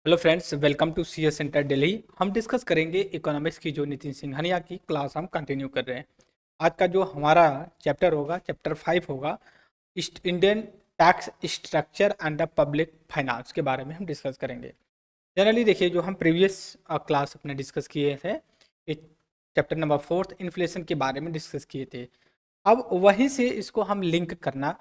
Hello friends, welcome to C S centre Delhi. हम discuss करेंगे economics की जो नितिन सिंघानिया की क्लास हम कंटिन्यू कर रहे हैं। आज का जो हमारा चैप्टर होगा, चैप्टर 5 होगा, Indian tax structure and the public finance के बारे में हम डिस्कस करेंगे। जनरली देखिए, जो हम प्रीवियस क्लास अपने डिस्कस किए थे, चैप्टर नंबर 4 इन्फ्लेशन के बारे में डिस्कस किए थे। अब वहीं से इसको हम लिंक करना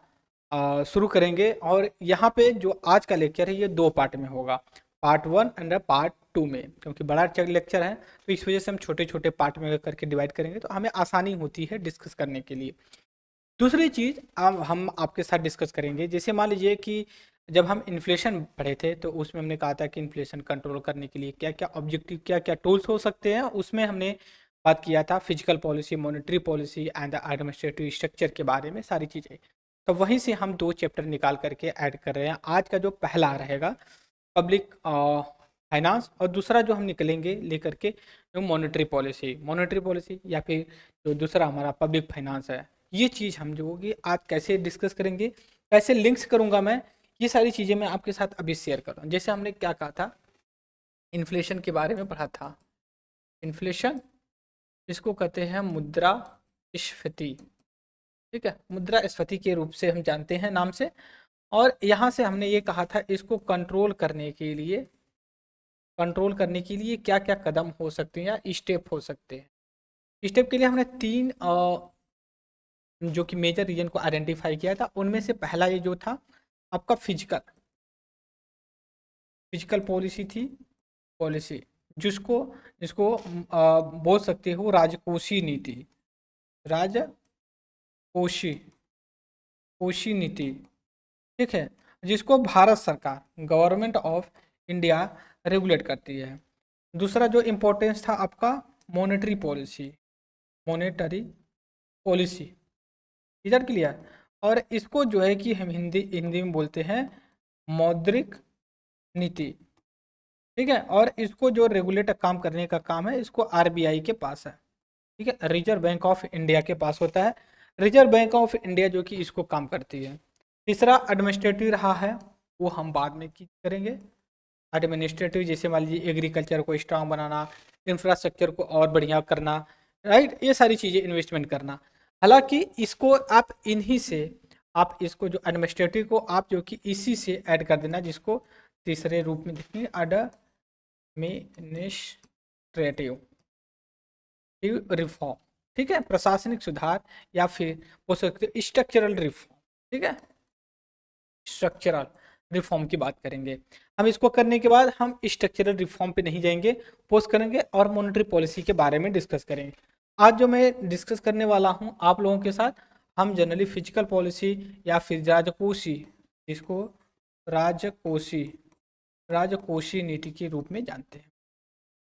शुरू करेंगे। और यहाँ पे जो आज का लेक्चर है ये दो पार्ट में होगा, पार्ट 1 एंड पार्ट 2 में। क्योंकि बड़ा लेक्चर है तो इस वजह से हम छोटे छोटे पार्ट में करके डिवाइड करेंगे तो हमें आसानी होती है डिस्कस करने के लिए। दूसरी चीज़ अब हम आपके साथ डिस्कस करेंगे, जैसे मान लीजिए कि जब हम इन्फ्लेशन पढ़े थे तो उसमें हमने कहा था कि इन्फ्लेशन कंट्रोल करने के लिए क्या क्या ऑब्जेक्टिव, क्या क्या टूल्स हो सकते हैं। उसमें हमने बात किया था physical policy, monetary policy and administrative structure के बारे में सारी चीज़ें। तो वहीं से हम दो चैप्टर निकाल करके ऐड कर रहे हैं। आज का जो पहला रहेगा पब्लिक फाइनेंस, और दूसरा जो हम निकलेंगे लेकर के जो मॉनेटरी पॉलिसी या फिर जो दूसरा हमारा पब्लिक फाइनेंस है। ये चीज़ हम जो होगी आज कैसे डिस्कस करेंगे, कैसे लिंक्स करूँगा मैं, ये सारी चीज़ें मैं आपके साथ अभी शेयर कर रहा हूँ। जैसे हमने क्या कहा था, इन्फ्लेशन के बारे में पढ़ा था। इन्फ्लेशन इसको कहते हैं मुद्रास्फीति, ठीक है, मुद्रास्फीति के रूप से हम जानते हैं नाम से। और यहाँ से हमने ये कहा था इसको कंट्रोल करने के लिए क्या क्या कदम हो सकते हैं या स्टेप हो सकते हैं। स्टेप के लिए हमने तीन जो कि मेजर रीजन को आइडेंटिफाई किया था। उनमें से पहला ये जो था आपका फिजिकल पॉलिसी थी, पॉलिसी जिसको जिसको बोल सकते हो राजकोषीय नीति, राजकोषीय कोषीय नीति, ठीक है, जिसको भारत सरकार, गवर्नमेंट ऑफ इंडिया रेगुलेट करती है। दूसरा जो इम्पोर्टेंस था आपका मॉनेटरी पॉलिसी, इधर क्लियर। और इसको जो है कि हम हिंदी हिंदी में बोलते हैं मौद्रिक नीति, ठीक है। और इसको जो रेगुलेट काम करने का काम है इसको आरबीआई के पास है, ठीक है, रिजर्व बैंक ऑफ इंडिया के पास होता है। रिजर्व बैंक ऑफ इंडिया जो कि इसको काम करती है। तीसरा एडमिनिस्ट्रेटिव रहा है, वो हम बाद में की करेंगे। एडमिनिस्ट्रेटिव जैसे मान लीजिए एग्रीकल्चर को स्ट्रांग बनाना, इंफ्रास्ट्रक्चर को और बढ़िया करना, राइट, ये सारी चीज़ें इन्वेस्टमेंट करना। हालांकि इसको आप इन्हीं से, आप इसको जो एडमिनिस्ट्रेटिव को आप जो कि इसी से ऐड कर देना, जिसको तीसरे रूप में देखेंगे एडमिनिस्ट्रेटिव रिफॉर्म, ठीक है, प्रशासनिक सुधार या फिर बोल सकते हो स्ट्रक्चरल रिफॉर्म, ठीक है, स्ट्रक्चरल रिफॉर्म की बात करेंगे हम। इसको करने के बाद हम स्ट्रक्चरल रिफॉर्म पे नहीं जाएंगे, पोस्ट करेंगे और मॉनेटरी पॉलिसी के बारे में डिस्कस करेंगे। आज जो मैं डिस्कस करने वाला हूं आप लोगों के साथ, हम जनरली फिजिकल पॉलिसी या फिर राजकोषी, इसको राजकोषी राजकोषीय नीति के रूप में जानते हैं।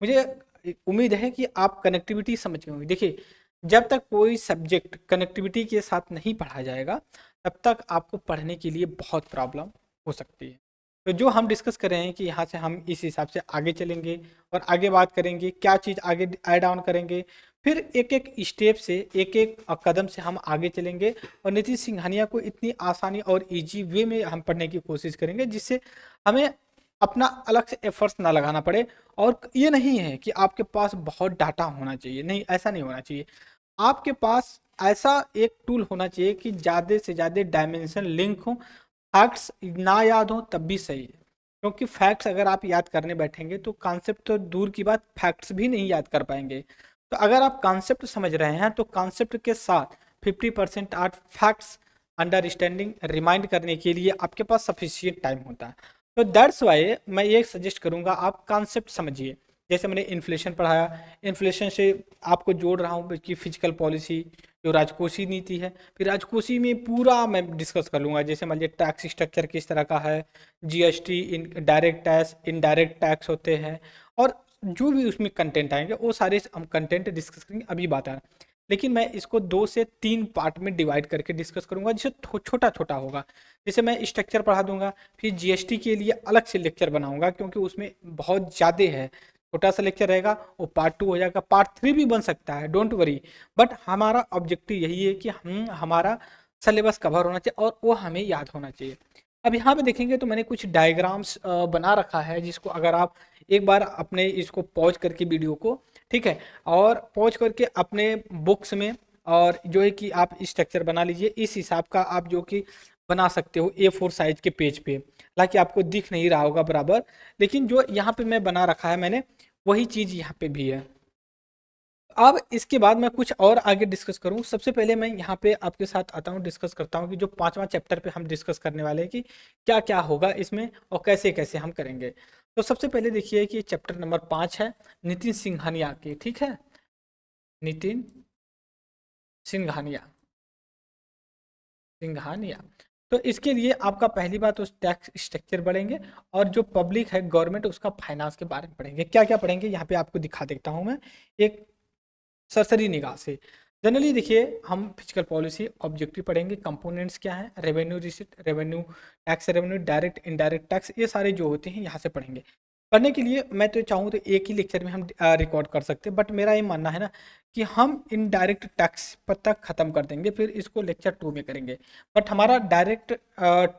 मुझे उम्मीद है कि आप कनेक्टिविटी समझ गए होंगे। देखिए, जब तक कोई सब्जेक्ट कनेक्टिविटी के साथ नहीं पढ़ा जाएगा तब तक आपको पढ़ने के लिए बहुत प्रॉब्लम हो सकती है। तो जो हम डिस्कस कर रहे हैं कि यहाँ से हम इस हिसाब से आगे चलेंगे और आगे बात करेंगे क्या चीज़ आगे ऐड ऑन करेंगे, फिर एक एक स्टेप से, एक एक कदम से हम आगे चलेंगे और नीतीश सिंघानिया को इतनी आसानी और इजी वे में हम पढ़ने की कोशिश करेंगे जिससे हमें अपना अलग से एफर्ट्स ना लगाना पड़े। और ये नहीं है कि आपके पास बहुत डाटा होना चाहिए, नहीं, ऐसा नहीं होना चाहिए। आपके पास ऐसा एक टूल होना चाहिए कि ज़्यादा से ज़्यादा डायमेंशन लिंक हो, फैक्ट्स ना याद हो तब भी सही है। क्योंकि फैक्ट्स अगर आप याद करने बैठेंगे तो कॉन्सेप्ट तो दूर की बात, फैक्ट्स भी नहीं याद कर पाएंगे। तो अगर आप कॉन्सेप्ट समझ रहे हैं तो कॉन्सेप्ट के साथ 50% आर्ट फैक्ट्स अंडरस्टैंडिंग रिमाइंड करने के लिए आपके पास सफिशिएंट टाइम होता है। तो दैट्स वाई मैं ये सजेस्ट करूंगा आप कॉन्सेप्ट समझिए। जैसे मैंने इन्फ्लेशन पढ़ाया, इन्फ्लेशन से आपको जोड़ रहा हूँ कि फिजिकल पॉलिसी जो राजकोषीय नीति है, फिर राजकोषीय में पूरा मैं डिस्कस कर लूँगा। जैसे मान लीजिए टैक्स स्ट्रक्चर किस तरह का है, GST, in direct tax, indirect tax होते हैं, और जो भी उसमें कंटेंट आएंगे वो सारे हम कंटेंट डिस्कस करेंगे। अभी बात है, लेकिन मैं इसको 2 से 3 पार्ट में डिवाइड करके डिस्कस करूंगा जिससे छोटा छोटा होगा। जैसे मैं स्ट्रक्चर पढ़ा दूंगा, फिर जीएसटी के लिए अलग से लेक्चर बनाऊंगा क्योंकि उसमें बहुत ज़्यादा है, छोटा सा लेक्चर रहेगा, वो पार्ट 2 हो जाएगा, पार्ट 3 भी बन सकता है, डोंट वरी। बट हमारा ऑब्जेक्टिव यही है कि हमारा सिलेबस कवर होना चाहिए और वो हमें याद होना चाहिए। अब यहाँ पे देखेंगे तो मैंने कुछ डायग्राम्स बना रखा है, जिसको अगर आप एक बार अपने इसको पॉज करके वीडियो को, ठीक है, और पॉज करके अपने बुक्स में और जो है कि आप स्ट्रक्चर बना लीजिए, इस हिसाब का आप जो कि बना सकते हो A4 साइज के पेज पे। हालांकि आपको दिख नहीं रहा होगा बराबर, लेकिन जो यहाँ पे मैं बना रखा है मैंने, वही चीज़ यहाँ पे भी है। अब इसके बाद मैं कुछ और आगे डिस्कस करूं, सबसे पहले मैं यहाँ पे आपके साथ आता हूँ, डिस्कस करता हूँ कि जो पांचवा चैप्टर पे हम डिस्कस करने वाले हैं कि क्या क्या होगा इसमें और कैसे कैसे हम करेंगे। तो सबसे पहले देखिए कि चैप्टर नंबर 5 है नितिन सिंघानिया की, ठीक है, नितिन सिंघानिया, सिंघानिया। तो इसके लिए आपका पहली बात तो टैक्स स्ट्रक्चर पढ़ेंगे, और जो पब्लिक है गवर्नमेंट उसका फाइनेंस के बारे में पढ़ेंगे। क्या क्या पढ़ेंगे यहाँ पे आपको दिखा देता हूँ मैं एक सरसरी निगाह से। जनरली देखिए हम फिजिकल पॉलिसी ऑब्जेक्टिव पढ़ेंगे, कंपोनेंट्स क्या है, revenue receipt, revenue tax, revenue direct indirect tax, ये सारे जो होते हैं यहाँ से पढ़ेंगे। पढ़ने के लिए मैं तो चाहूँ तो एक ही लेक्चर में हम रिकॉर्ड कर सकते हैं, बट मेरा ये मानना है ना कि हम इनडायरेक्ट टैक्स पर तक ख़त्म कर देंगे, फिर इसको लेक्चर 2 में करेंगे। बट हमारा डायरेक्ट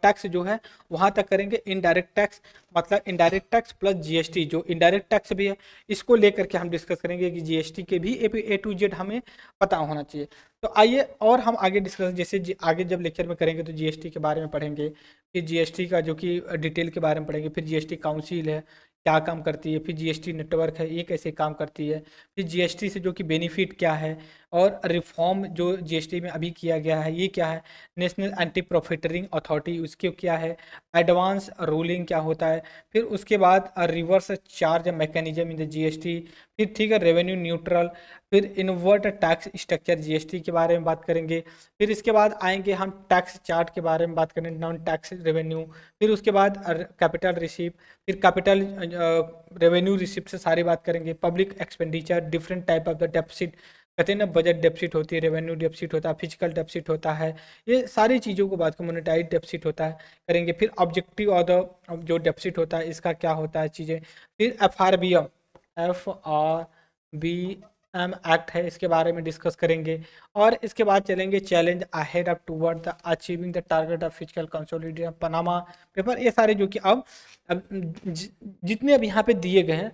टैक्स जो है वहाँ तक करेंगे। इनडायरेक्ट टैक्स मतलब इनडायरेक्ट टैक्स प्लस जीएसटी, जो इनडायरेक्ट टैक्स भी है, इसको लेकर के हम डिस्कस करेंगे कि जीएसटी के भी ए टू जेड हमें पता होना चाहिए। तो आइए और हम आगे डिस्कस, जैसे आगे जब लेक्चर में करेंगे तो जीएसटी के बारे में पढ़ेंगे, फिर जीएसटी का जो कि डिटेल के बारे में पढ़ेंगे, फिर जीएसटी काउंसिल है क्या काम करती है, फिर जीएसटी नेटवर्क है ये कैसे काम करती है, फिर जीएसटी से जो कि बेनिफिट क्या है, और रिफॉर्म जो जीएसटी में अभी किया गया है ये क्या है, नेशनल एंटी प्रॉफिटरिंग अथॉरिटी उसके क्या है, एडवांस रूलिंग क्या होता है, फिर उसके बाद reverse charge mechanism in the GST, फिर ठीक है रेवेन्यू न्यूट्रल, फिर इनवर्ट टैक्स स्ट्रक्चर जीएसटी के बारे में बात करेंगे, फिर इसके बाद आएंगे हम टैक्स चार्ट के बारे में बात करेंगे, नॉन टैक्स रेवेन्यू, फिर उसके बाद कैपिटल रिसीप्ट, फिर कैपिटल रेवेन्यू रिसिप्ट से सारी बात करेंगे, public expenditure, different type of the deficit, कहते हैं ना बजट डेफिसिट होती है, रेवेन्यू डेफिसिट होता है, फिजिकल डेफिसिट होता है, ये सारी चीज़ों को बात कर, मोनेटाइज डेफिसिट होता है करेंगे, फिर ऑब्जेक्टिव और द जो डेफिसिट होता है इसका क्या होता है चीज़ें, फिर FRBM एक्ट है इसके बारे में डिस्कस करेंगे, और इसके बाद चलेंगे challenge ahead of toward the achieving the target of physical consolidation, Panama paper, ये सारे जो कि अब जितने अब यहाँ पे दिए गए हैं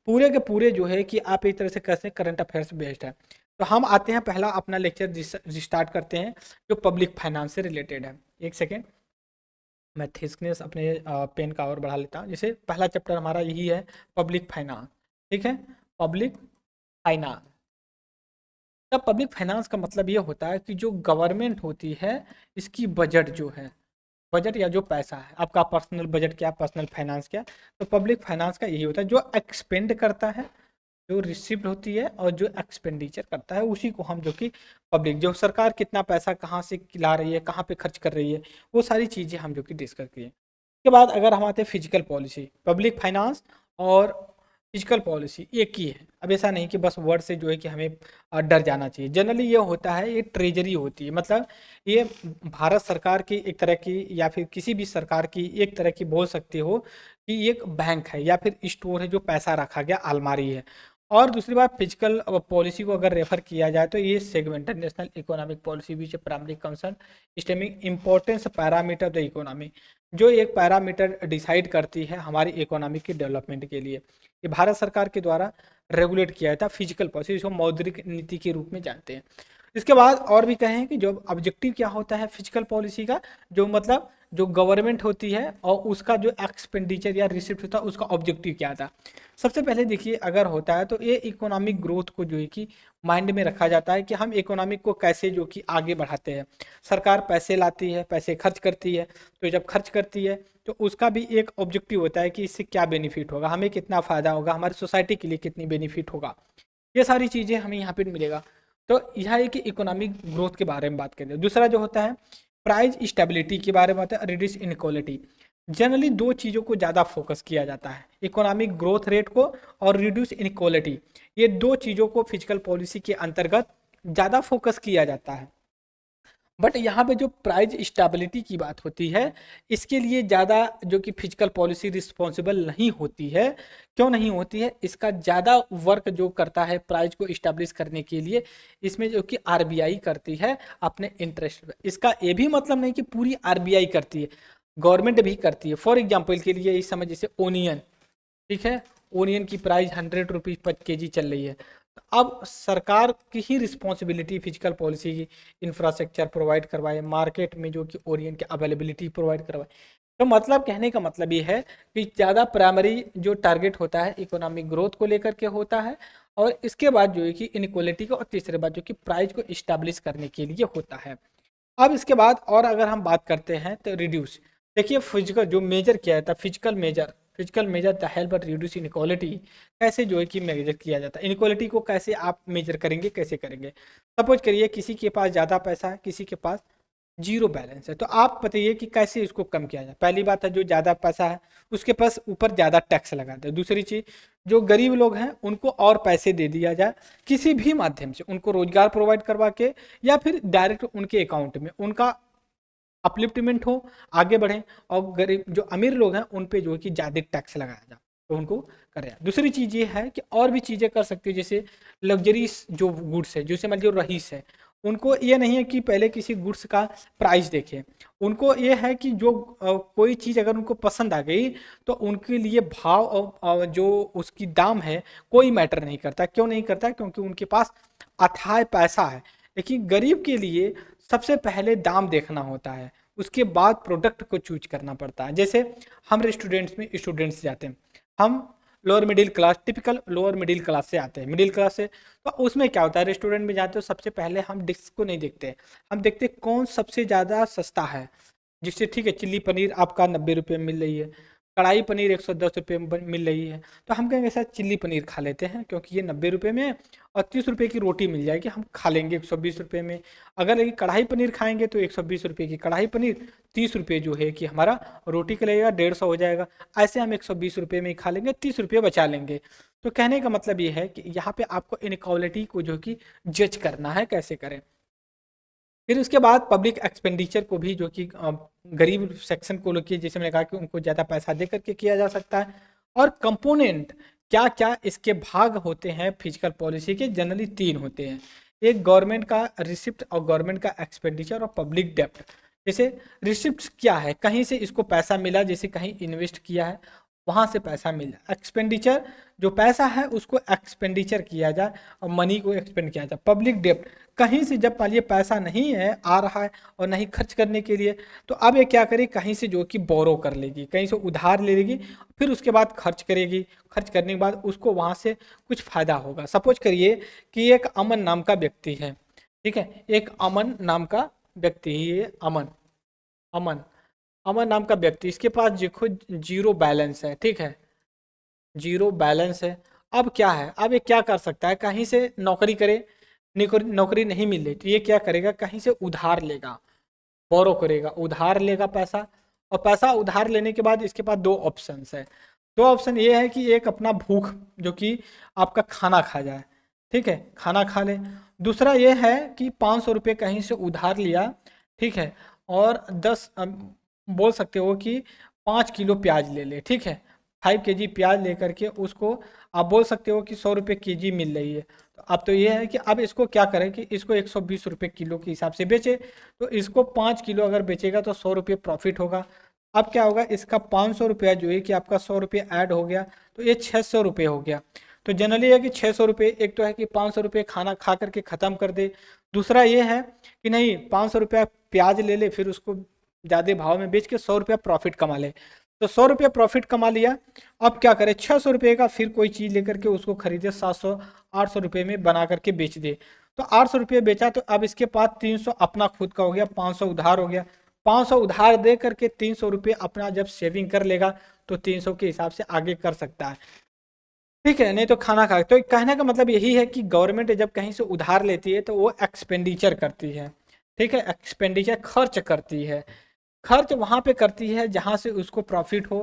पूरे के पूरे जो है कि आप एक तरह से कैसे करंट अफेयर्स बेस्ड है। तो हम आते हैं पहला अपना लेक्चर स्टार्ट करते हैं जो पब्लिक फाइनेंस से रिलेटेड है। एक सेकेंड मैं थिकनेस अपने पेन का और बढ़ा लेता हूँ। जैसे पहला चैप्टर हमारा यही है पब्लिक फाइनेंस, ठीक है, पब्लिक फाइनेंस। तब पब्लिक फाइनेंस का मतलब ये होता है कि जो गवर्नमेंट होती है इसकी बजट जो है, बजट या जो पैसा है, आपका पर्सनल बजट क्या, पर्सनल फाइनेंस क्या, तो पब्लिक फाइनेंस का यही होता है जो एक्सपेंड करता है, जो रिसिप्ट होती है और जो एक्सपेंडिचर करता है उसी को हम जो कि पब्लिक, जो सरकार कितना पैसा कहाँ से ला रही है, कहाँ पे खर्च कर रही है, वो सारी चीज़ें हम जो कि डिस्कस किए। उसके बाद अगर हम आते हैं फिजिकल पॉलिसी, पब्लिक फाइनेंस और फिजिकल पॉलिसी एक ही है। अब ऐसा नहीं कि बस वर्ड से जो है कि हमें डर जाना चाहिए। जनरली ये होता है, ये ट्रेजरी होती है, मतलब ये भारत सरकार की एक तरह की या फिर किसी भी सरकार की एक तरह की बोल सकते हो कि एक बैंक है या फिर स्टोर है जो पैसा रखा गया, अलमारी है। और दूसरी बात फिजिकल पॉलिसी को अगर रेफर किया जाए तो ये segmented national economic policy which primary concern stemming importance parameter of the economy, जो एक पैरामीटर डिसाइड करती है हमारी इकोनॉमी के डेवलपमेंट के लिए। ये भारत सरकार के द्वारा रेगुलेट किया था फिजिकल पॉलिसी, जिसको मौद्रिक नीति के रूप में जानते हैं। इसके बाद और भी कहें कि जो ऑब्जेक्टिव क्या होता है फिजिकल पॉलिसी का, जो मतलब जो गवर्नमेंट होती है और उसका जो एक्सपेंडिचर या रिसिप्ट होता है उसका ऑब्जेक्टिव क्या था। सबसे पहले देखिए अगर होता है तो ये इकोनॉमिक ग्रोथ को जो है कि माइंड में रखा जाता है कि हम इकोनॉमिक को कैसे जो कि आगे बढ़ाते हैं। सरकार पैसे लाती है, पैसे खर्च करती है, तो जब खर्च करती है तो उसका भी एक ऑब्जेक्टिव होता है कि इससे क्या बेनिफिट होगा, हमें कितना फ़ायदा होगा, हमारी सोसाइटी के लिए कितनी बेनिफिट होगा, ये सारी चीज़ें हमें यहाँ पे मिलेगा। तो यह है कि इकोनॉमिक ग्रोथ के बारे में बात करें। दूसरा जो होता है प्राइस स्टेबिलिटी के बारे में होता है, रिड्यूस इनइक्वालिटी। जनरली दो चीज़ों को ज़्यादा फोकस किया जाता है, इकोनॉमिक ग्रोथ रेट को और रिड्यूस इनइक्वालिटी, ये दो चीज़ों को फिजिकल पॉलिसी के अंतर्गत ज़्यादा फोकस किया जाता है। बट यहाँ पे जो प्राइस स्टेबिलिटी की बात होती है इसके लिए ज़्यादा जो कि फिजिकल पॉलिसी रिस्पॉन्सिबल नहीं होती है। क्यों नहीं होती है, इसका ज़्यादा वर्क जो करता है प्राइस को इस्टेब्लिश करने के लिए, इसमें जो कि आरबीआई करती है अपने इंटरेस्ट पे। इसका ये भी मतलब नहीं कि पूरी आरबीआई करती है, गवर्नमेंट भी करती है। फॉर एग्जाम्पल के लिए इस समय जैसे ओनियन, ठीक है, ओनियन की प्राइस 100 रुपीज़ पर केजी चल रही है। तो अब सरकार की ही रिस्पॉन्सिबिलिटी फिजिकल पॉलिसी की इंफ्रास्ट्रक्चर प्रोवाइड करवाए, मार्केट में जो कि ओनियन की अवेलेबिलिटी प्रोवाइड करवाए। तो मतलब कहने का मतलब ये है कि ज़्यादा प्राइमरी जो टारगेट होता है इकोनॉमिक ग्रोथ को लेकर के होता है, और इसके बाद जो है कि इनइक्वालिटी को, और तीसरे बात जो कि प्राइस को इस्टेब्लिश करने के लिए होता है। अब इसके बाद और अगर हम बात करते हैं तो रिड्यूस, देखिए फिजिकल जो मेजर किया जाता है, physical measure the help but reduce inequality, कैसे जो है कि मेजर किया जाता है इनइक्वालिटी को, कैसे आप मेजर करेंगे, कैसे करेंगे। सपोज करिए किसी के पास ज़्यादा पैसा है, किसी के पास जीरो बैलेंस है, तो आप बताइए कि कैसे इसको कम किया जाए। पहली बात है जो ज़्यादा पैसा है उसके पास ऊपर ज़्यादा टैक्स लगा दे। दूसरी चीज़, जो गरीब लोग हैं उनको और पैसे दे दिया जाए, किसी भी माध्यम से उनको रोजगार प्रोवाइड करवा के, या फिर डायरेक्ट उनके अकाउंट में उनका अपलिफ्टमेंट हो, आगे बढ़े। और गरीब जो अमीर लोग हैं उन पे जो है कि ज़्यादा टैक्स लगाया जाए, तो उनको करें। दूसरी चीज़ ये है कि और भी चीज़ें कर सकते हो, जैसे लग्जरीज जो गुड्स है, जैसे मान लो रईस है, उनको ये नहीं है कि पहले किसी गुड्स का प्राइस देखें, उनको ये है कि जो कोई चीज़ अगर उनको पसंद आ गई तो उनके लिए भाव और जो उसकी दाम है कोई मैटर नहीं करता। क्यों नहीं करता? क्योंकि उनके पास अथाह पैसा है। लेकिन गरीब के लिए सबसे पहले दाम देखना होता है, उसके बाद प्रोडक्ट को चूज करना पड़ता है। जैसे हम रेस्टोरेंट्स में स्टूडेंट्स जाते हैं, हम lower middle class, typical lower middle class से आते हैं, मिडिल क्लास से, तो उसमें क्या होता है, रेस्टोरेंट में जाते हो सबसे पहले हम डिश को नहीं देखते, हम देखते कौन सबसे ज़्यादा सस्ता है। जिससे ठीक है, चिल्ली पनीर आपका 90 रुपये में मिल रही है, कढ़ाई पनीर 110 रुपये में मिल रही है, तो हम कहेंगे सर चिल्ली पनीर खा लेते हैं क्योंकि ये 90 रुपये में है, और 30 रुपये की रोटी मिल जाएगी, हम खा लेंगे 120 रुपये में। अगर लेकिन कढ़ाई पनीर खाएंगे तो 120 रुपये की कढ़ाई पनीर, 30 रुपये जो है कि हमारा रोटी का लगेगा, 150 हो जाएगा। ऐसे हम 120 रुपये में ही खा लेंगे, 30 रुपये बचा लेंगे। तो कहने का मतलब ये है कि यहाँ पे आपको इनइक्वालिटी को जो कि जज करना है, कैसे करें। फिर उसके बाद पब्लिक एक्सपेंडिचर को भी जो कि गरीब सेक्शन को लोग, जैसे मैंने कहा कि उनको ज़्यादा पैसा दे करके किया जा सकता है। और कंपोनेंट क्या क्या इसके भाग होते हैं फिजिकल पॉलिसी के, जनरली 3 होते हैं। एक गवर्नमेंट का रिसिप्ट, और गवर्नमेंट का एक्सपेंडिचर, और पब्लिक डेप्ट। जैसे रिसिप्ट क्या है, कहीं से इसको पैसा मिला, जैसे कहीं इन्वेस्ट किया है वहाँ से पैसा मिला। एक्सपेंडिचर, जो पैसा है उसको एक्सपेंडिचर किया जाए और मनी को एक्सपेंड किया जाए। पब्लिक डेप्ट, कहीं से जब मान लीजिए पैसा नहीं है, आ रहा है और नहीं खर्च करने के लिए, तो अब ये क्या करेगी, कहीं से जो कि बोरो कर लेगी, कहीं से उधार ले लेगी, फिर उसके बाद खर्च करेगी। खर्च करने के बाद उसको वहाँ से कुछ फायदा होगा। सपोज करिए कि एक अमन नाम का व्यक्ति है, ठीक है, एक अमन नाम का व्यक्ति, ये अमन अमन अमन नाम का व्यक्ति, इसके पास देखो जीरो बैलेंस है, ठीक है, जीरो बैलेंस है। अब क्या है, अब ये क्या कर सकता है, कहीं से नौकरी करे, नौकरी नहीं मिल रही, तो ये क्या करेगा, कहीं से उधार लेगा, बोरो करेगा, उधार लेगा पैसा। और पैसा उधार लेने के बाद इसके पास 2 ऑप्शंस है। 2 ऑप्शन ये है कि एक अपना भूख, जो कि आपका खाना खा जाए, ठीक है, खाना खा ले। दूसरा ये है कि 500 रुपये कहीं से उधार लिया, ठीक है, और 10 बोल सकते हो कि 5 किलो प्याज ले ले, ठीक है, 5 kg प्याज लेकर के उसको आप बोल सकते हो कि 100 रुपये kg मिल रही है। तो अब तो ये है कि अब इसको क्या करें कि इसको 120 रुपये किलो के हिसाब से बेचे, तो इसको 5 किलो अगर बेचेगा तो 100 रुपये प्रॉफिट होगा। अब क्या होगा, इसका 500 रुपया जो है कि आपका 100 रुपये ऐड हो गया, तो ये 600 रुपये हो गया। तो जनरली है कि 600 रुपये, एक तो है कि 500 रुपये खाना खा करके ख़त्म कर दे, दूसरा ये है कि नहीं 500 रुपया प्याज ले ले, फिर उसको ज़्यादा भाव में बेच के 100 रुपया प्रॉफिट कमा ले। तो 100 रुपया प्रॉफिट कमा लिया, अब क्या करे, 600 रुपये का फिर कोई चीज़ लेकर के उसको खरीदे 700 800 रुपये में बना करके बेच दे। तो 800 रुपये बेचा, तो अब इसके पास 300 अपना खुद का हो गया, 500 उधार हो गया। 500 उधार दे करके 300 रुपये अपना जब सेविंग कर लेगा तो 300 के हिसाब से आगे कर सकता है, ठीक है, नहीं तो खाना खा। तो कहने का मतलब यही है कि गवर्नमेंट जब कहीं से उधार लेती है तो वो एक्सपेंडिचर करती है, ठीक है, एक्सपेंडिचर खर्च करती है। खर्च वहाँ पे करती है जहाँ से उसको प्रॉफिट हो।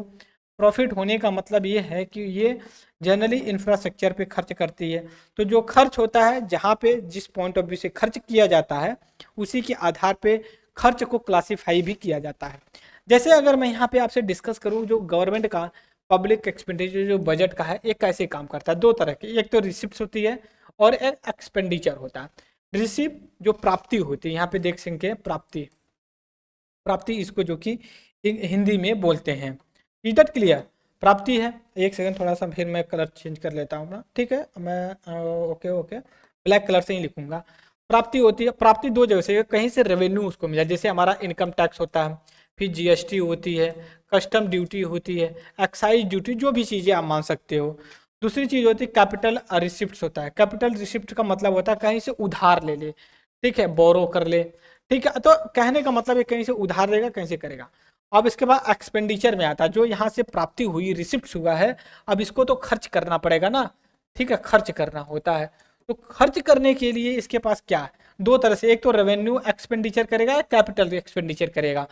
प्रॉफिट होने का मतलब ये है कि ये जनरली इंफ्रास्ट्रक्चर पे खर्च करती है। तो जो खर्च होता है, जहाँ पे जिस पॉइंट ऑफ व्यू से खर्च किया जाता है, उसी के आधार पे खर्च को क्लासिफाई भी किया जाता है। जैसे अगर मैं यहाँ पे आपसे डिस्कस करूँ, जो गवर्नमेंट का पब्लिक एक्सपेंडिचर जो बजट का है, ये कैसे काम करता है, 2 तरह की, एक तो रिसिप्ट होती है और एक एक्सपेंडिचर होता है। रिसिप्ट जो प्राप्ति होती है, यहाँ पे देख सकते हैं प्राप्ति, प्राप्ति इसको जो कि हिंदी में बोलते हैं। Is that clear? प्राप्ति है, एक सेकंड थोड़ा सा फिर मैं कलर चेंज कर लेता हूँ ना, ठीक है, मैं ओके ओके ब्लैक कलर से ही लिखूंगा। प्राप्ति होती है, प्राप्ति दो जगह से, कहीं से रेवेन्यू उसको मिला, जैसे हमारा इनकम टैक्स होता है, फिर जीएसटी होती है, कस्टम ड्यूटी होती है, एक्साइज ड्यूटी, जो भी चीज़ें आप मान सकते हो। दूसरी चीज़ होती है कैपिटल रिसिप्ट होता है। कैपिटल रिसिप्ट का मतलब होता है कहीं से उधार ले ले, ठीक है, बोरो कर ले, ठीक है। तो कहने का मतलब है कहीं से उधार लेगा, कहीं से करेगा। अब इसके बाद एक्सपेंडिचर में आता है, जो यहाँ से प्राप्ति हुई, रिसिप्ट हुआ है, अब इसको तो खर्च करना पड़ेगा ना, ठीक है, खर्च करना होता है। तो खर्च करने के लिए इसके पास क्या है, दो तरह से, एक तो रेवेन्यू एक्सपेंडिचर करेगा या कैपिटल एक्सपेंडिचर करेगा।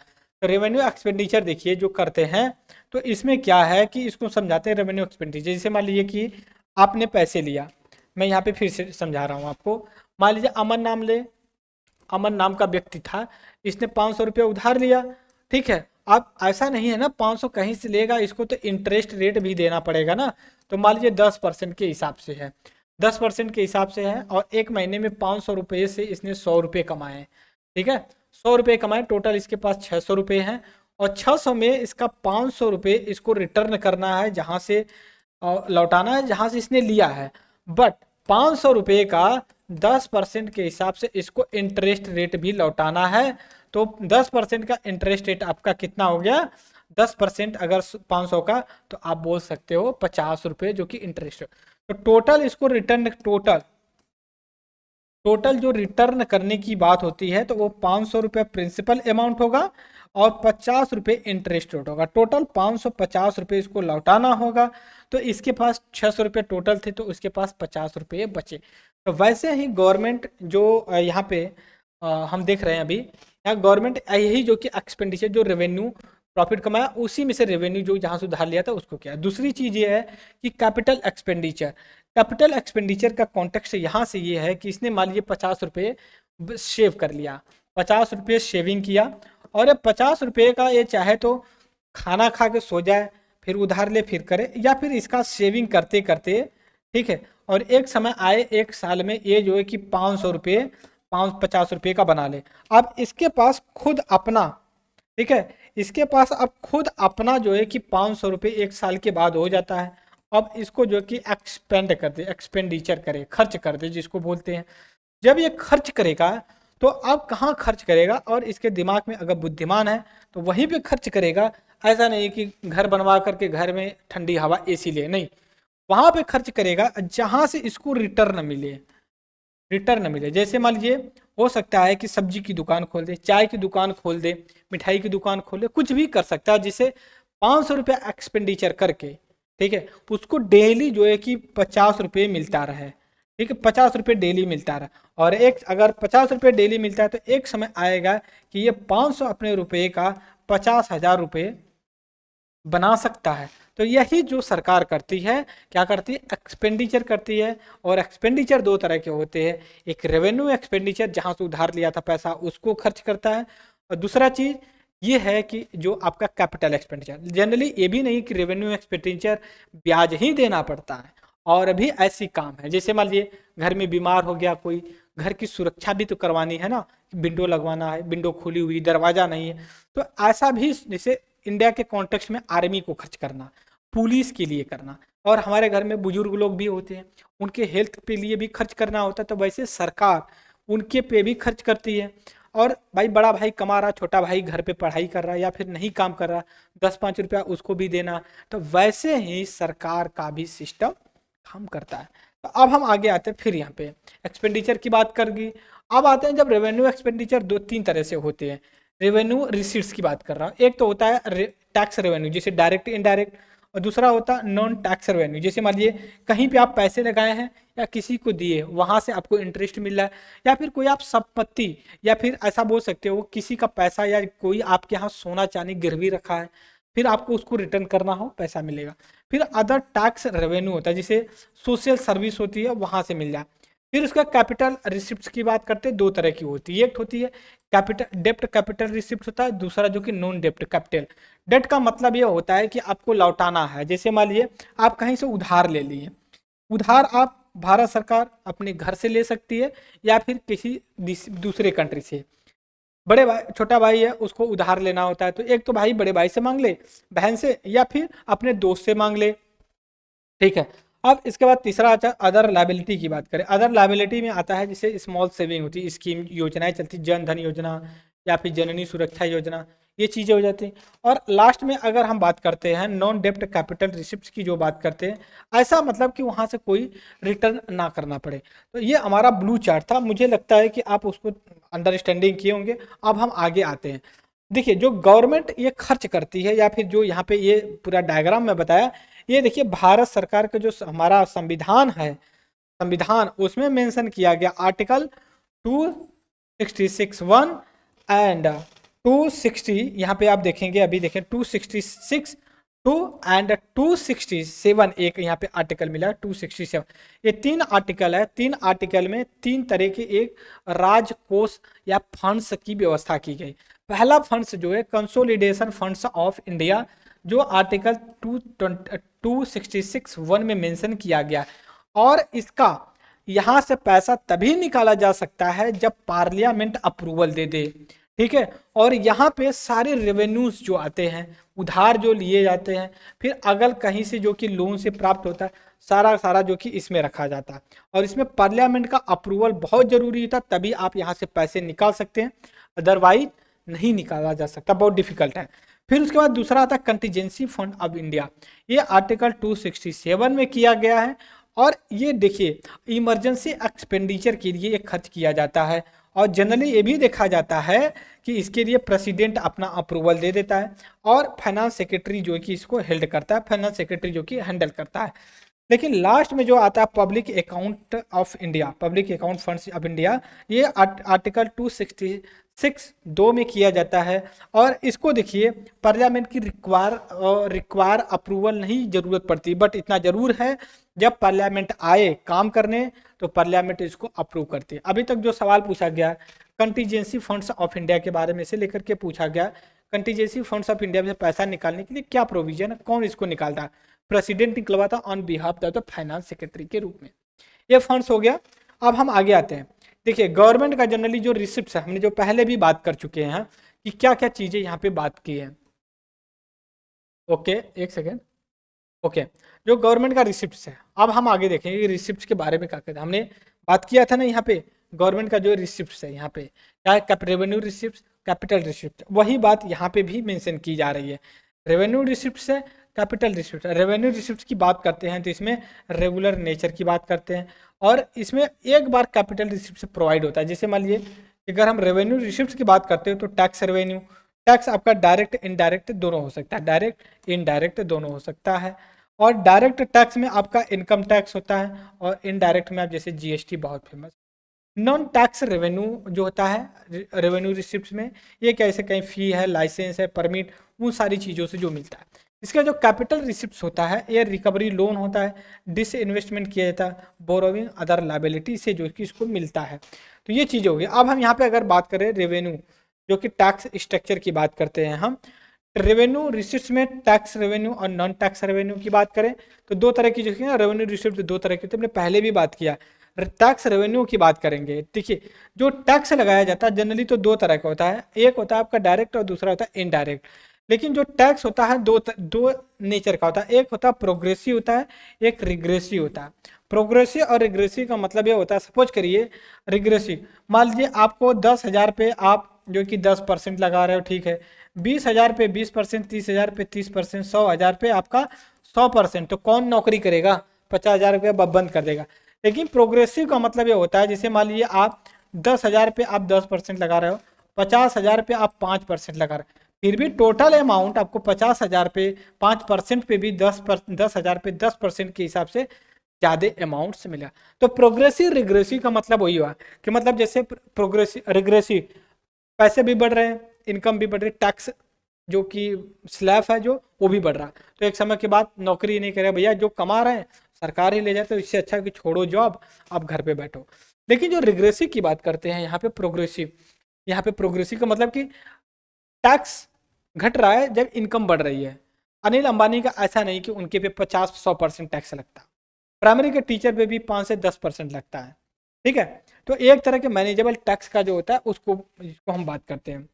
तो रेवेन्यू एक्सपेंडिचर देखिए जो करते हैं, तो इसमें क्या है कि इसको समझाते हैं रेवेन्यू एक्सपेंडिचर। जैसे मान लीजिए कि आपने पैसे लिया, मैं यहाँ पे फिर से समझा रहा हूँ आपको। मान लीजिए अमन नाम ले, अमन नाम का व्यक्ति था, इसने 500 रुपये उधार लिया, ठीक है। अब ऐसा नहीं है ना 500 कहीं से लेगा, इसको तो इंटरेस्ट रेट भी देना पड़ेगा ना। तो मान लीजिए 10% के हिसाब से है, 10% के हिसाब से है, और एक महीने में 500 रुपये से इसने 100 रुपये कमाए, ठीक है, 100 रुपये कमाए, टोटल इसके पास 600 रुपये हैं। और 600 में इसका 500 रुपये इसको रिटर्न करना है, जहाँ से लौटाना है जहाँ से इसने लिया है। बट 500 रुपये का 10% के हिसाब से इसको इंटरेस्ट रेट भी लौटाना है। तो 10% का इंटरेस्ट रेट आपका कितना हो गया, 10% अगर 500 का, तो आप बोल सकते हो 50 रुपये, जो कि इंटरेस्ट। तो टोटल इसको रिटर्न, टोटल जो रिटर्न करने की बात होती है, तो वो 500 रुपये प्रिंसिपल अमाउंट होगा और 50 रुपये इंटरेस्ट रेट होगा। टोटल 550 रुपये इसको लौटाना होगा। तो इसके पास 600 रुपये टोटल थे, तो उसके पास 50 रुपये बचे। तो वैसे ही गवर्नमेंट जो यहाँ पे हम देख रहे हैं अभी, यहाँ गवर्नमेंट यही जो कि एक्सपेंडिचर, जो रेवेन्यू प्रॉफिट कमाया, उसी में से रेवेन्यू जो जहाँ से उधार लिया था उसको किया। दूसरी चीज़ ये है कि कैपिटल एक्सपेंडिचर, कैपिटल एक्सपेंडिचर का कॉन्टेक्स्ट यहाँ से ये है कि इसने मान लीजिए 50 रुपये सेव कर लिया, 50 रुपये सेविंग किया, और ये 50 रुपये का ये चाहे तो खाना खा के सो जाए, फिर उधार ले फिर करे, या फिर इसका सेविंग करते करते, ठीक है, और एक समय आए एक साल में ये जो है कि 500 रुपये, 50 रुपये का बना ले। अब इसके पास खुद अपना, ठीक है, इसके पास अब खुद अपना जो है कि 500 रुपये एक साल के बाद हो जाता है। अब इसको जो कि एक्सपेंड कर दे, एक्सपेंडिचर करे, खर्च कर दे जिसको बोलते हैं। जब ये खर्च करेगा, तो अब कहाँ खर्च करेगा, और इसके दिमाग में अगर बुद्धिमान है तो वहीं पे खर्च करेगा। ऐसा नहीं कि घर बनवा करके घर में ठंडी हवा एसी ले, नहीं, वहां पे खर्च करेगा जहां से इसको रिटर्न मिले, रिटर्न मिले। जैसे मान लीजिए हो सकता है कि सब्जी की दुकान खोल दे, चाय की दुकान खोल दे, मिठाई की दुकान खोल दे, कुछ भी कर सकता है, जिसे 500 रुपये एक्सपेंडिचर करके, ठीक है, उसको डेली जो है कि 50 रुपये मिलता रहे, ठीक है, 50 रुपये डेली मिलता रहा। और एक अगर 50 रुपये डेली मिलता है, तो एक समय आएगा कि ये 500 अपने रुपये का 50,000 रुपये बना सकता है। तो यही जो सरकार करती है, क्या करती है, एक्सपेंडिचर करती है। और एक्सपेंडिचर दो तरह के होते हैं, एक रेवेन्यू एक्सपेंडिचर जहां से उधार लिया था पैसा उसको खर्च करता है, और दूसरा चीज ये है कि जो आपका कैपिटल एक्सपेंडिचर। जनरली ये भी नहीं कि रेवेन्यू एक्सपेंडिचर ब्याज ही देना पड़ता है, और भी ऐसी काम है, जैसे मान लीजिए घर में बीमार हो गया कोई, घर की सुरक्षा भी तो करवानी है ना, विंडो लगवाना है, विंडो खुली हुई, दरवाजा नहीं है, तो ऐसा भी, जैसे इंडिया के कॉन्टेक्स्ट में आर्मी को खर्च करना, पुलिस के लिए करना, और हमारे घर में बुजुर्ग लोग भी होते हैं, उनके हेल्थ पे लिए भी खर्च करना होता है। तो वैसे सरकार उनके पे भी खर्च करती है। और भाई बड़ा भाई कमा रहा, छोटा भाई घर पे पढ़ाई कर रहा या फिर नहीं काम कर रहा, 10-5 रुपया उसको भी देना। तो वैसे ही सरकार का भी सिस्टम काम करता है। तो अब हम आगे आते हैं, फिर यहाँ पे एक्सपेंडिचर की बात कर गई। अब आते हैं जब रेवेन्यू एक्सपेंडिचर 2-3 तरह से होते हैं। रेवेन्यू रिसीट्स की बात कर रहा हूँ। एक तो होता है टैक्स रेवेन्यू, जैसे डायरेक्ट इनडायरेक्ट, और दूसरा होता है नॉन टैक्स रेवेन्यू। जैसे मान लीजिए कहीं पे आप पैसे लगाए हैं या किसी को दिए, वहां से आपको इंटरेस्ट मिल रहा है, या फिर कोई आप संपत्ति, या फिर ऐसा बोल सकते हो किसी का पैसा, या कोई आपके यहाँ सोना चांदी गिरवी रखा है, फिर आपको उसको रिटर्न करना हो, पैसा मिलेगा। फिर अदर टैक्स रेवेन्यू होता है, जिसे सोशल सर्विस होती है वहां से मिल जाए। फिर उसका कैपिटल रिसिप्ट की बात करते हैं, दो तरह की होती है। एक होती है कैपिटल डेप्ट कैपिटल रिसिप्ट होता है, दूसरा जो कि नॉन डेप्ट कैपिटल। डेट का मतलब ये होता है कि आपको लौटाना है। जैसे मान लीजिए आप कहीं से उधार ले लिए, उधार आप भारत सरकार अपने घर से ले सकती है या फिर किसी दूसरे कंट्री से। बड़े भाई, छोटा भाई है, उसको उधार लेना होता है, तो एक तो भाई बड़े भाई से मांग ले, बहन से, या फिर अपने दोस्त से मांग ले। ठीक है। अब इसके बाद तीसरा आता है अदर लाइबिलिटी की बात करें। अदर लाइबिलिटी में आता है जैसे स्मॉल सेविंग होती है, स्कीम योजनाएं चलती, जन धन योजना या फिर जननी सुरक्षा योजना, ये चीज़ें हो जाती हैं। और लास्ट में अगर हम बात करते हैं नॉन डेप्ट कैपिटल रिसिप्ट की जो बात करते हैं, ऐसा मतलब कि वहाँ से कोई रिटर्न ना करना पड़े। तो ये हमारा ब्लू चार्ट था, मुझे लगता है कि आप उसको अंडरस्टैंडिंग किए होंगे। अब हम आगे आते हैं। देखिए जो गवर्नमेंट ये खर्च करती है, या फिर जो यहाँ पे ये पूरा डायग्राम में बताया, ये देखिए भारत सरकार का जो हमारा संविधान है, संविधान उसमें मेंशन किया गया आर्टिकल 266(1) एंड 260, यहाँ पे आप देखेंगे, अभी देखें 266 टू एंड 267, एक यहाँ पे आर्टिकल मिला 267। ये 3 आर्टिकल है, 3 आर्टिकल में 3 तरह के एक राजकोष या फंड्स की व्यवस्था की गई। पहला फंड्स जो है कंसोलिडेशन फंड्स ऑफ इंडिया, जो आर्टिकल 266(1) में मेंशन किया गया, और इसका यहां से पैसा तभी निकाला जा सकता है जब पार्लियामेंट अप्रूवल दे दे। ठीक है। और यहाँ पे सारे रेवेन्यूज जो आते हैं, उधार जो लिए जाते हैं, फिर अगर कहीं से जो कि लोन से प्राप्त होता है, सारा सारा जो कि इसमें रखा जाता है, और इसमें पार्लियामेंट का अप्रूवल बहुत जरूरी था, तभी आप यहाँ से पैसे निकाल सकते हैं, अदरवाइज नहीं निकाला जा सकता, बहुत डिफिकल्ट है। फिर उसके बाद दूसरा आता है कंटीजेंसी फंड ऑफ इंडिया, ये आर्टिकल 267 में किया गया है, और ये देखिए इमरजेंसी एक्सपेंडिचर के लिए ये खर्च किया जाता है, और जनरली ये भी देखा जाता है कि इसके लिए प्रेसिडेंट अपना अप्रूवल दे देता है, और फाइनेंस सेक्रेटरी जो कि इसको हेल्ड करता है, फाइनेंस सेक्रेटरी जो कि हैंडल करता है। लेकिन लास्ट में जो आता है public account of India, public account funds of India, ये आर्टिकल 266(2) में किया जाता है, और इसको देखिए पार्लियामेंट की रिक्वायर अप्रूवल नहीं जरूरत पड़ती, बट इतना जरूर है जब पार्लियामेंट आए काम करने तो पार्लियामेंट इसको अप्रूव करती है। अभी तक जो सवाल पूछा गया कंटीजेंसी फंड्स ऑफ इंडिया के बारे में से लेकर के पूछा गया, कंटीजेंसी फंड्स ऑफ इंडिया में पैसा निकालने के लिए क्या प्रोविजन है, कौन इसको निकालता है, प्रेसिडेंट निकलवाता on behalf the finance secretary के रूप में। ये फंड्स हो गया। अब हम आगे आते हैं। देखिए गवर्नमेंट का जनरली जो रिसिप्ट है, हमने जो पहले भी बात कर चुके हैं कि क्या क्या चीजें यहाँ पे बात की है। ओके एक सेकेंड। ओके जो गवर्नमेंट का रिसिप्ट है, अब हम आगे देखेंगे रिसिप्ट के बारे में क्या कहते हैं। हमने बात किया था ना यहाँ पे गवर्नमेंट का जो रिसिप्ट है, यहाँ पे क्या है, रेवेन्यू रिसिप्ट, कैपिटल रिसिप्ट, वही बात यहाँ पे भी मेंशन की जा रही है। रेवेन्यू रिसिप्ट से कैपिटल रिसिप्ट, रेवेन्यू रिसिप्ट की बात करते हैं तो इसमें रेगुलर नेचर की बात करते हैं, और इसमें एक बार कैपिटल रिसिप्ट से प्रोवाइड होता है। जैसे मान लीजिए अगर हम रेवेन्यू रिसिप्ट की बात करते हैं तो टैक्स रेवेन्यू, टैक्स आपका डायरेक्ट इनडायरेक्ट दोनों हो सकता है, डायरेक्ट इनडायरेक्ट दोनों हो सकता है। और डायरेक्ट टैक्स में आपका इनकम टैक्स होता है, और इनडायरेक्ट में आप जैसे जीएसटी बहुत फेमस। नॉन टैक्स रेवेन्यू जो होता है रेवेन्यू रिसिप्ट में, ये कैसे कहीं फी है, लाइसेंस है, परमिट, उन सारी चीज़ों से जो मिलता है। इसका जो कैपिटल रिसिप्ट होता है ये रिकवरी लोन होता है, डिस इन्वेस्टमेंट किया जाता है, बोरोविंग अदर लाइबिलिटी से जो कि इसको मिलता है। तो ये चीज़ होगी। अब हम यहाँ पे अगर बात करें रेवेन्यू जो कि टैक्स स्ट्रक्चर की बात करते हैं हम, रेवेन्यू रिसिप्ट में टैक्स रेवेन्यू और नॉन टैक्स रेवेन्यू की बात करें तो दो तरह की जो है रेवेन्यू रिसिप्ट दो तरह की होती है, हमने पहले भी बात किया। टैक्स रेवेन्यू की बात करेंगे, देखिए जो टैक्स लगाया जाता है जनरली तो दो तरह का होता है, एक होता है आपका डायरेक्ट और दूसरा होता है इनडायरेक्ट। लेकिन जो टैक्स होता है दो नेचर का होता है, एक होता है प्रोग्रेसिव होता है, एक रिग्रेसिव होता है। प्रोग्रेसिव और रिग्रेसिव का मतलब ये होता है, सपोज करिए रिग्रेसिव, मान लीजिए आपको 10,000 पे आप जो कि 10% लगा रहे हो, ठीक है, 20,000 पे 20%, 30,000 पे 30%, 100,000 पे आपका 100%, तो कौन नौकरी करेगा, 50,000 रुपया बंद कर देगा। लेकिन प्रोग्रेसिव का मतलब ये होता है, जैसे मान लीजिए आप 10,000 पे आप 10% लगा रहे हो, 50,000 पे आप 5% लगा रहे हो, फिर भी टोटल अमाउंट आपको 50,000 पे 5% पे भी 10,000 पे 10% के हिसाब से ज़्यादा अमाउंट से मिला। तो प्रोग्रेसिव रिग्रेसिव का मतलब वही हुआ कि मतलब जैसे प्रोग्रेसिव रिग्रेसिव पैसे भी बढ़ रहे हैं, इनकम भी बढ़ रही है, टैक्स जो कि स्लैब है जो वो भी बढ़ रहा है, तो एक समय के बाद नौकरी नहीं करे भैया, जो कमा रहे हैं सरकार ही ले जाए, तो इससे अच्छा कि छोड़ो जॉब, आप घर पे बैठो। लेकिन जो रिग्रेसिव की बात करते हैं यहाँ पे प्रोग्रेसिव, यहाँ पे प्रोग्रेसिव का मतलब कि टैक्स घट रहा है जब इनकम बढ़ रही है। अनिल अंबानी का ऐसा नहीं कि उनके पे 50-100% टैक्स लगता, प्राइमरी के टीचर पे भी 5 से 10% लगता है। ठीक है, तो एक तरह के मैनेजेबल टैक्स का जो होता है उसको जिसको हम बात करते हैं।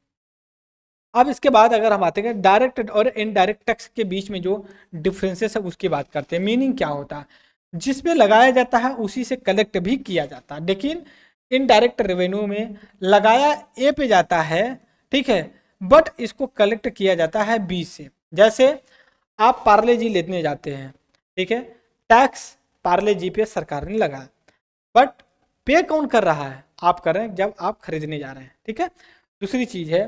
अब इसके बाद अगर हम आते हैं डायरेक्ट और इनडायरेक्ट टैक्स के बीच में जो डिफरेंसेस है उसकी बात करते हैं। मीनिंग क्या होता है, जिसमें लगाया जाता है उसी से कलेक्ट भी किया जाता है, लेकिन इनडायरेक्ट रेवेन्यू में लगाया ए पे जाता है, ठीक है, बट इसको कलेक्ट किया जाता है बी से। जैसे आप पार्ले जी लेने जाते हैं, ठीक है, टैक्स पार्ले जी पे सरकार ने लगाया, बट पे कौन कर रहा है, आप कर रहे हैं जब आप खरीदने जा रहे हैं, ठीक है। दूसरी चीज है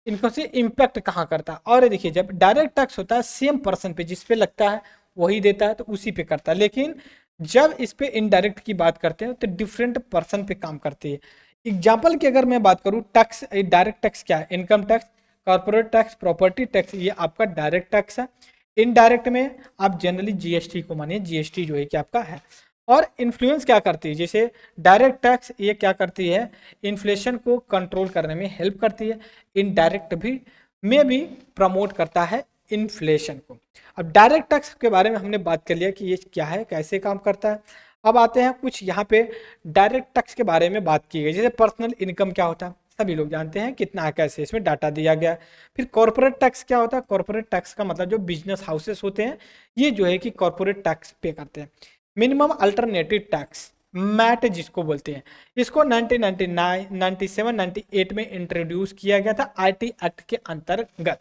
इनको से इम्पैक्ट कहाँ करता है, और देखिए जब डायरेक्ट टैक्स होता है सेम पर्सन पे जिस पे लगता है वही देता है तो उसी पे करता है, लेकिन जब इस पे इनडायरेक्ट की बात करते हैं तो डिफरेंट पर्सन पे काम करती है। एग्जाम्पल की अगर मैं बात करूँ, टैक्स डायरेक्ट टैक्स क्या है, income tax, corporate tax, property tax, ये आपका डायरेक्ट टैक्स है। इनडायरेक्ट में आप जनरली जीएसटी को मानिए, जीएसटी जो है कि आपका है। और इन्फ्लुएंस क्या करती है, जैसे डायरेक्ट टैक्स ये क्या करती है, इन्फ्लेशन को कंट्रोल करने में हेल्प करती है, इनडायरेक्ट भी में भी प्रमोट करता है इन्फ्लेशन को। अब डायरेक्ट टैक्स के बारे में हमने बात कर लिया कि ये क्या है, कैसे काम करता है। अब आते हैं कुछ यहाँ पे डायरेक्ट टैक्स के बारे में बात की गई, जैसे पर्सनल इनकम क्या होता है सभी लोग जानते हैं कितना है कैसे, इसमें डाटा दिया गया। फिर कॉर्पोरेट टैक्स क्या होता है, कॉर्पोरेट टैक्स का मतलब जो बिजनेस हाउसेस होते हैं ये जो है कि कॉर्पोरेट टैक्स पे करते हैं। मिनिमम अल्टरनेटिव टैक्स मैट जिसको बोलते हैं, इसको 1999, 97, 98 में इंट्रोड्यूस किया गया था आईटी एक्ट के अंतर्गत।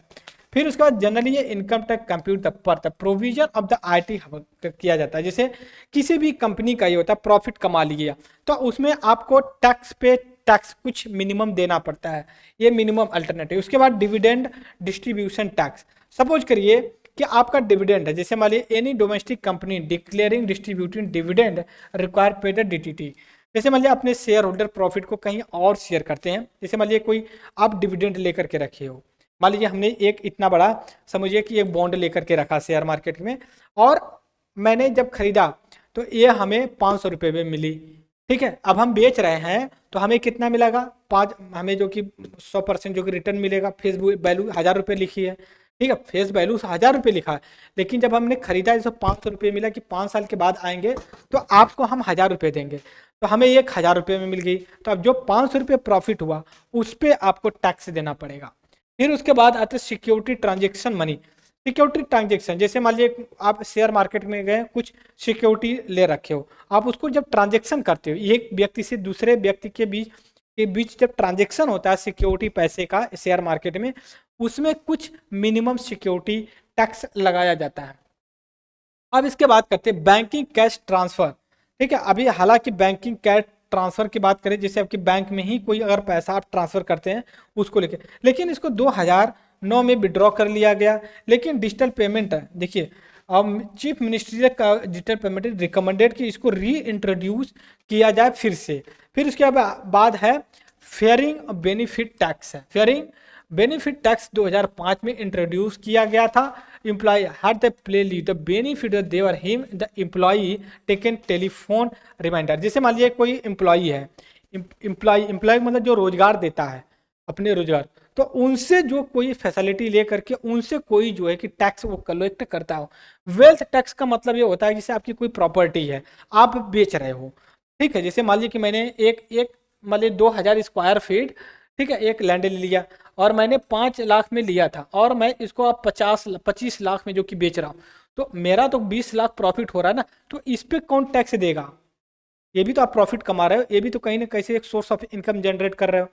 फिर उसके बाद जनरली ये इनकम टैक्स कंप्यूट पर the provision of the IT किया जाता है। जैसे किसी भी कंपनी का ये होता है प्रॉफिट कमा लिया तो उसमें आपको टैक्स पे टैक्स कुछ मिनिमम देना पड़ता है, ये मिनिमम अल्टरनेटिव। उसके बाद डिविडेंड डिस्ट्रीब्यूशन टैक्स, सपोज करिए कि आपका डिविडेंड है, जैसे मान लीजिए any domestic company declaring distributing dividend require paid DTT. जैसे मान लीजिए अपने शेयर होल्डर प्रॉफिट को कहीं और शेयर करते हैं, जैसे मान लीजिए कोई आप डिविडेंड लेकर के रखे हो, मान लीजिए हमने एक इतना बड़ा समझिए कि एक बॉन्ड लेकर के रखा शेयर मार्केट में, और मैंने जब खरीदा तो ये हमें 500 रुपये में मिली, ठीक है। अब हम बेच रहे हैं तो हमें कितना मिलेगा, 5, हमें जो कि 100% जो कि रिटर्न मिलेगा, फेस वैल्यू 1000 रुपये लिखी है, ठीक है, फेस वैल्यू 1000 रुपये लिखा है, लेकिन जब हमने खरीदा जैसे 500 रुपये मिला कि 5 साल के बाद आएंगे तो आपको हम 1000 रुपये देंगे, तो हमें एक 1000 रुपये में मिल गई। तो अब जो 500 रुपये प्रॉफिट हुआ उस पर आपको टैक्स देना पड़ेगा। फिर उसके बाद आते security transaction money. Security transaction जैसे मान लीजिए आप शेयर मार्केट में गए, कुछ सिक्योरिटी ले रखे हो, आप उसको जब ट्रांजेक्शन करते हो, एक व्यक्ति से दूसरे व्यक्ति के बीच जब ट्रांजेक्शन होता है सिक्योरिटी पैसे का शेयर मार्केट में, उसमें कुछ मिनिमम सिक्योरिटी टैक्स लगाया जाता है। अब इसके बाद करते हैं बैंकिंग कैश ट्रांसफर, ठीक है। अभी हालांकि बैंकिंग कैश ट्रांसफर की बात करें, जैसे आपके बैंक में ही कोई अगर पैसा आप ट्रांसफर करते हैं उसको लेके, लेकिन इसको 2009 में विड्रॉ कर लिया गया। लेकिन डिजिटल पेमेंट है, देखिए अब चीफ मिनिस्ट्री का डिजिटल पेमेंट रिकमेंडेड कि इसको री इंट्रोड्यूस किया जाए फिर से। फिर उसके बाद है फेयरिंग बेनिफिट टैक्स है। फेयरिंग बेनिफिट टैक्स 2005 में इंट्रोड्यूस किया गया था। एम्प्लॉय हैड द प्ले ली द बेनिफिट देवर him the employee taken telephone reminder. जैसे मान लीजिए कोई एम्प्लॉई है, एम्प्लॉय मतलब जो रोजगार देता है अपने रोजगार, तो उनसे जो कोई फैसिलिटी ले करके उनसे कोई जो है कि टैक्स वो कलेक्ट करता हो। वेल्थ टैक्स का मतलब ये होता है जैसे आपकी कोई प्रॉपर्टी है आप बेच रहे हो, ठीक है, जैसे मान लीजिए कि मैंने एक मान लीजिए 2000 स्क्वायर फीट, ठीक है, एक लैंड ले लिया और मैंने 5 लाख में लिया था और मैं इसको अब 25 लाख में जो कि बेच रहा हूँ, तो मेरा तो 20 लाख प्रॉफिट हो रहा है ना, तो इस पे कौन टैक्स देगा, ये भी तो आप प्रॉफिट कमा रहे हो, ये भी तो कहीं ना कहीं से एक सोर्स ऑफ इनकम जनरेट कर रहे हो।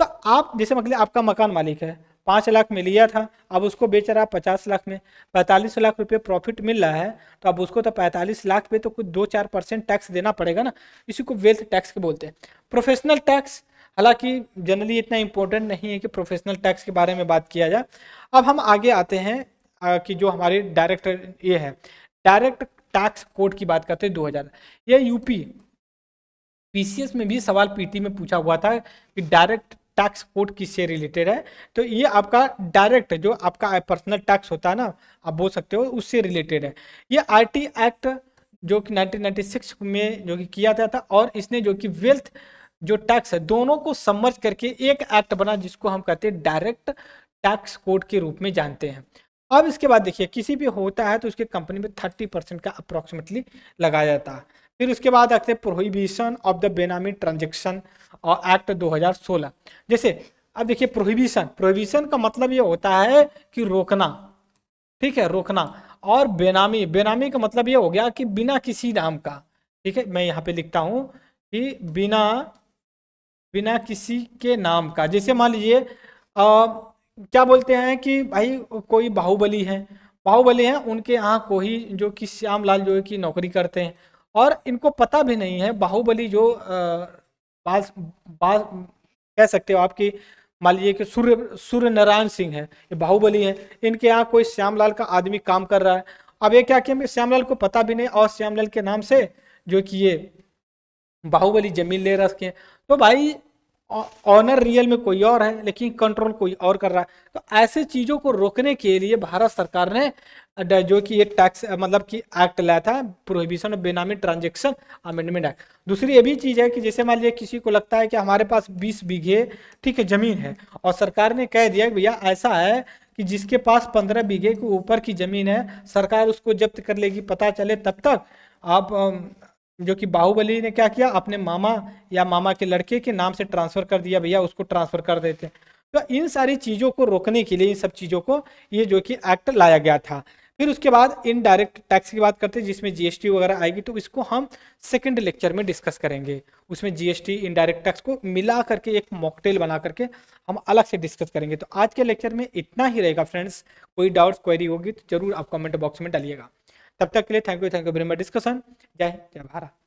तो आप जैसे मतलब आपका मकान मालिक है, 5 लाख में लिया था, अब उसको बेच रहा है 50 लाख में, 45 लाख रुपए प्रॉफिट मिल रहा है, तो अब उसको तो 45 लाख पे तो कुछ 2-4% टैक्स देना पड़ेगा ना, इसी को वेल्थ टैक्स के बोलते हैं। प्रोफेशनल टैक्स हालांकि जनरली इतना इंपॉर्टेंट नहीं है कि प्रोफेशनल टैक्स के बारे में बात किया जाए। अब हम आगे आते हैं कि जो हमारे डायरेक्ट ये है डायरेक्ट टैक्स कोड की बात करते हैं 2000। ये यूपी पीसीएस में भी सवाल पीटी में पूछा हुआ था कि डायरेक्ट टैक्स कोड किससे रिलेटेड है, तो ये आपका डायरेक्ट जो आपका पर्सनल टैक्स होता है ना, आप बोल सकते हो उससे रिलेटेड है। ये आईटी एक्ट जो कि 1996 में जो कि किया गया था, और इसने जो कि वेल्थ जो टैक्स है दोनों को समर्ज करके एक एक्ट बना जिसको हम कहते हैं डायरेक्ट टैक्स कोड के रूप में जानते हैं। अब इसके बाद देखिए किसी भी होता है तो उसके कंपनी में 30% का अप्रोक्सीमेटली लगाया जाता है। फिर उसके बाद आते हैं प्रोहिबिशन ऑफ द बेनामी ट्रांजेक्शन और एक्ट 2016। जैसे अब देखिए प्रोहिबिशन, प्रोहिबिशन का मतलब ये होता है कि रोकना, ठीक है, रोकना। और बेनामी, बेनामी का मतलब ये हो गया कि बिना किसी नाम का, ठीक है, मैं यहाँ पे लिखता हूँ कि बिना बिना किसी के नाम का। जैसे मान लीजिए क्या बोलते हैं कि भाई कोई बाहुबली है, बाहुबली है, उनके यहाँ कोई जो कि श्यामलाल जो है कि नौकरी करते हैं, और इनको पता भी नहीं है बाहुबली जो बास, बास, कह सकते हो आपकी, मान लीजिए कि सूर्य सूर्य नारायण सिंह है, ये बाहुबली है, इनके यहाँ कोई श्यामलाल का आदमी काम कर रहा है। अब ये क्या किया, श्यामलाल को पता भी नहीं, और श्यामलाल के नाम से जो कि ये बाहुबली जमीन ले रखे हैं। तो भाई ऑनर रियल में कोई और है लेकिन कंट्रोल कोई और कर रहा है। तो ऐसे चीजों को रोकने के लिए भारत सरकार ने जो कि ये टैक्स मतलब कि एक्ट लाया था, प्रोहिबिशन ऑफ बेनामी ट्रांजेक्शन अमेंडमेंट एक्ट। दूसरी ये भी चीज है कि जैसे मान लीजिए किसी को लगता है कि हमारे पास 20 बीघे, ठीक है, जमीन है, और सरकार ने कह दिया कि भैया ऐसा है कि जिसके पास 15 बीघे के ऊपर की जमीन है सरकार उसको जब्त कर लेगी, पता चले तब तक आप जो कि बाहुबली ने क्या किया, अपने मामा या मामा के लड़के के नाम से ट्रांसफर कर दिया, भैया उसको ट्रांसफर कर देते हैं। तो इन सारी चीजों को रोकने के लिए, इन सब चीजों को ये जो कि एक्ट लाया गया था। फिर उसके बाद इनडायरेक्ट टैक्स की बात करते हैं जिसमें जीएसटी वगैरह आएगी, तो इसको हम सेकंड लेक्चर में डिस्कस करेंगे। उसमें जीएसटी इनडायरेक्ट टैक्स को मिला करके एक मॉकटेल बना करके हम अलग से डिस्कस करेंगे। तो आज के लेक्चर में इतना ही रहेगा फ्रेंड्स। कोई डाउट्स क्वेरी होगी तो जरूर आप कमेंट बॉक्स में डालिएगा। तब तक के लिए thank you very much discussion. जय हिंद, जय भारत।